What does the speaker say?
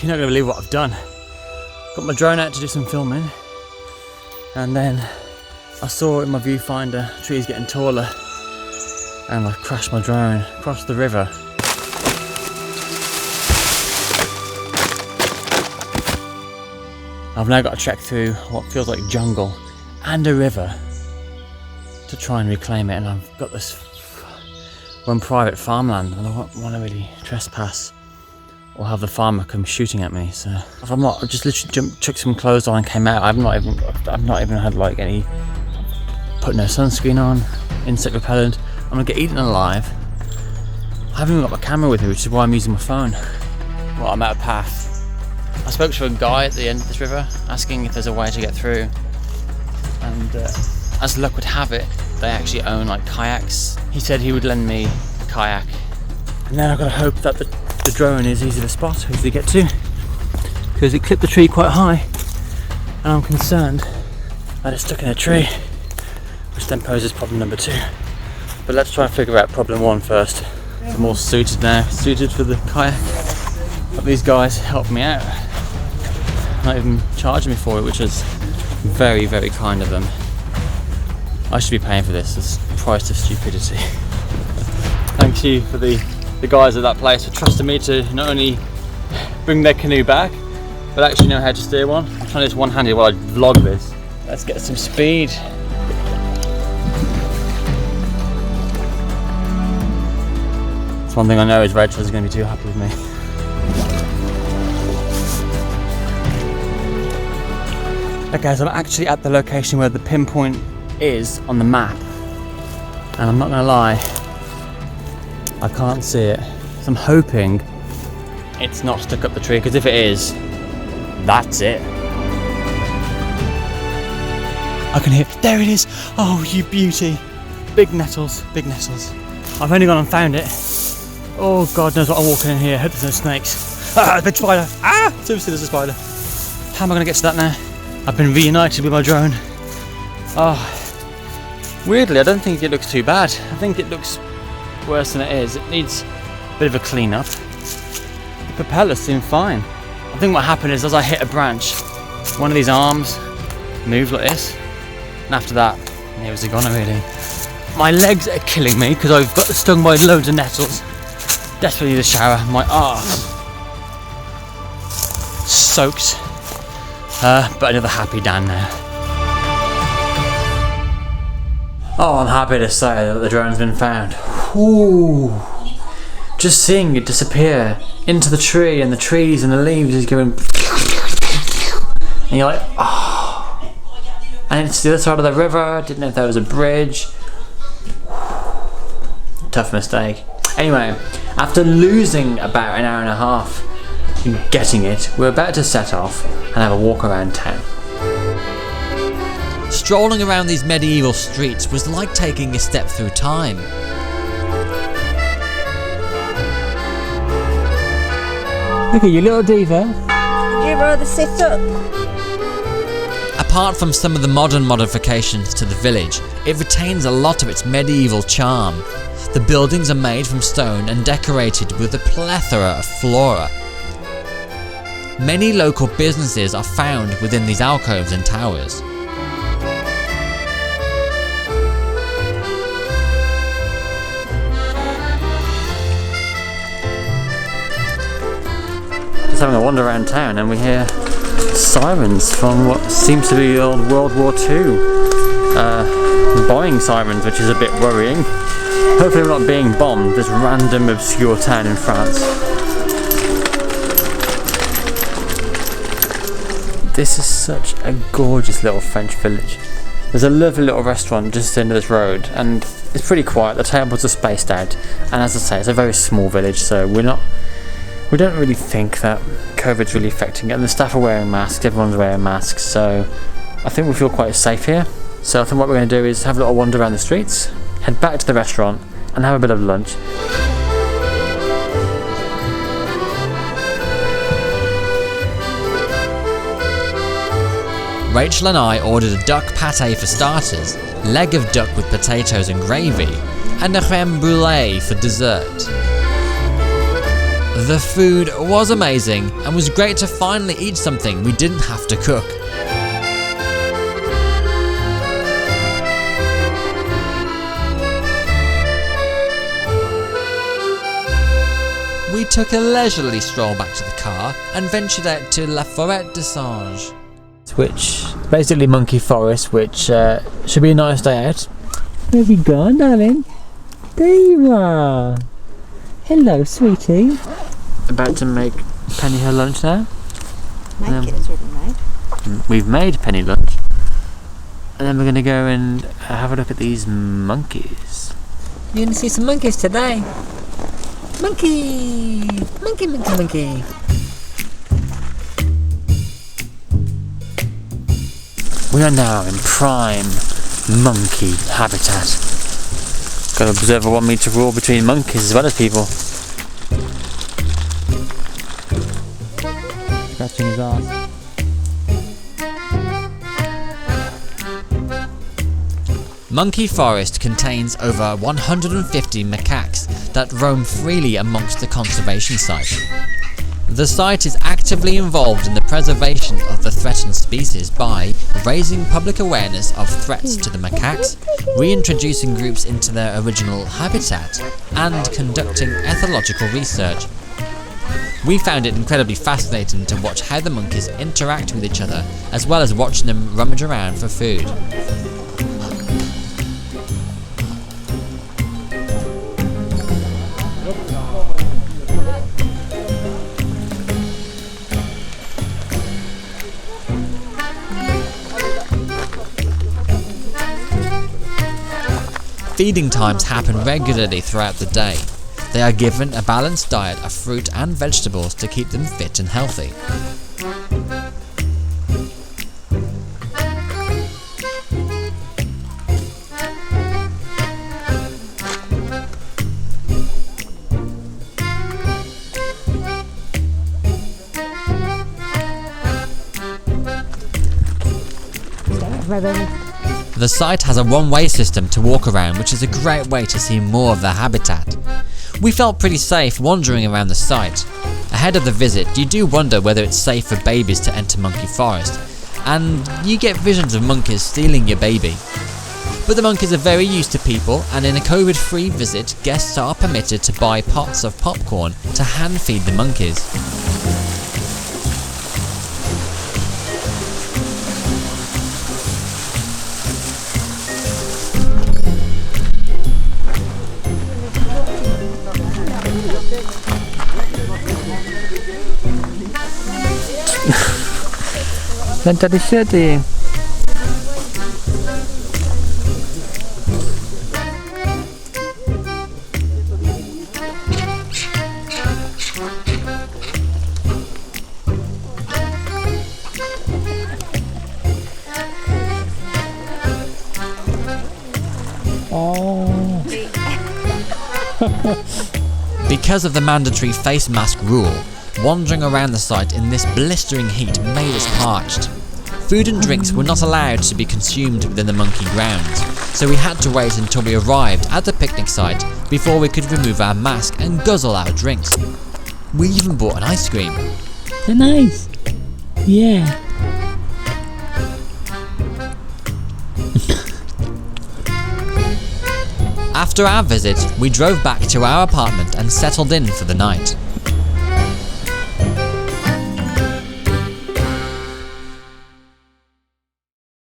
you're not going to believe what I've done. Got my drone out to do some filming, and then I saw in my viewfinder trees getting taller, and I crashed my drone across the river. I've now got to trek through what feels like jungle and a river to try and reclaim it, and I've got this one private farmland, and I don't want to really trespass or have the farmer come shooting at me. So if I'm not, I just literally chucked some clothes on and came out. I've not even had like any, put no sunscreen on, insect repellent. I'm gonna get eaten alive. I haven't even got my camera with me, which is why I'm using my phone. Well, I'm out of path. I spoke to a guy at the end of this river asking if there's a way to get through, and as luck would have it, they actually own like kayaks. He said he would lend me a kayak, and then I've got to hope that the drone is easy to spot, easy to get to, because it clipped the tree quite high, and I'm concerned that it's stuck in a tree, which then poses problem number 2. But let's try and figure out problem 1 first. I'm all suited now, suited for the kayak. But these guys helped me out, not even charging me for it, which is very, very kind of them. I should be paying for this. It's the price of stupidity. Thank you for the guys at that place for trusting me to not only bring their canoe back, but actually know how to steer one. I'm trying to do this one-handed while I vlog this. Let's get some speed. It's one thing I know is Rachel is going to be too happy with me. Okay, guys, I'm actually at the location where the pinpoint is on the map, and I'm not gonna lie, I can't see it, so I'm hoping it's not stuck up the tree, because if it is, that's it. I can hear, there it is. Oh, you beauty. Big nettles, big nettles. I've only gone and found it. Oh, God knows what I'm walking in here. I hope there's no snakes. Ah, big spider. Ah, seriously, there's a spider. How am I gonna get to that now? I've been reunited with my drone. Oh. Weirdly, I don't think it looks too bad. I think it looks worse than it is. It needs a bit of a clean up. The propellers seem fine. I think what happened is as I hit a branch, one of these arms moved like this, and after that, it was a goner really. My legs are killing me because I've got stung by loads of nettles. Desperately need a shower. My arse soaked, but another happy Dan now. Oh, I'm happy to say that the drone's been found. Ooh. Just seeing it disappear into the tree, and the trees and the leaves is going, and you're like, oh. And it's the other side of the river. Didn't know if there was a bridge. Tough mistake. Anyway, after losing about an hour and a half in getting it, we're about to set off and have a walk around town. Strolling around these medieval streets was like taking a step through time. Look at you, little diva. Would you rather sit up? Apart from some of the modern modifications to the village, it retains a lot of its medieval charm. The buildings are made from stone and decorated with a plethora of flora. Many local businesses are found within these alcoves and towers. Just having a wander around town, and we hear sirens from what seems to be the old World War II bombing sirens, which is a bit worrying. Hopefully we're not being bombed, this random obscure town in France. This is such a gorgeous little French village. There's a lovely little restaurant just at the end of this road, and it's pretty quiet. The tables are spaced out, and as I say, it's a very small village, so we don't really think that COVID's really affecting it, and the staff are wearing masks, everyone's wearing masks, so I think we feel quite safe here. So I think what we're going to do is have a little wander around the streets, head back to the restaurant, and have a bit of lunch. Rachel and I ordered a duck pâté for starters, leg of duck with potatoes and gravy, and a crème brûlée for dessert. The food was amazing and was great to finally eat something we didn't have to cook. We took a leisurely stroll back to the car and ventured out to La Foret de Singes, which basically monkey forest, which should be a nice day out. Where have you gone, darling? There you are. Hello, sweetie. About to make Penny her lunch now. Make it, it's already made. We've made Penny lunch, and then we're going to go and have a look at these monkeys. You're going to see some monkeys today. Monkey! Monkey, monkey, monkey. We are now in prime monkey habitat. Got to observe a 1 metre rule between monkeys as well as people. Scratching his arse. Monkey Forest contains over 150 macaques that roam freely amongst the conservation site. The site is actively involved in the preservation of the threatened species by raising public awareness of threats to the macaques, reintroducing groups into their original habitat, and conducting ethological research. We found it incredibly fascinating to watch how the monkeys interact with each other, as well as watching them rummage around for food. Feeding times happen regularly throughout the day. They are given a balanced diet of fruit and vegetables to keep them fit and healthy. The site has a one-way system to walk around, which is a great way to see more of their habitat. We felt pretty safe wandering around the site. Ahead of the visit, you do wonder whether it's safe for babies to enter Monkey Forest, and you get visions of monkeys stealing your baby. But the monkeys are very used to people, and in a COVID-free visit, guests are permitted to buy pots of popcorn to hand feed the monkeys. Let Daddy show it to you. Oh. Because of the mandatory face mask rule, wandering around the site in this blistering heat made us parched. Food and drinks were not allowed to be consumed within the monkey grounds, so we had to wait until we arrived at the picnic site before we could remove our mask and guzzle our drinks. We even bought an ice cream. They're nice. Yeah. After our visit, we drove back to our apartment and settled in for the night.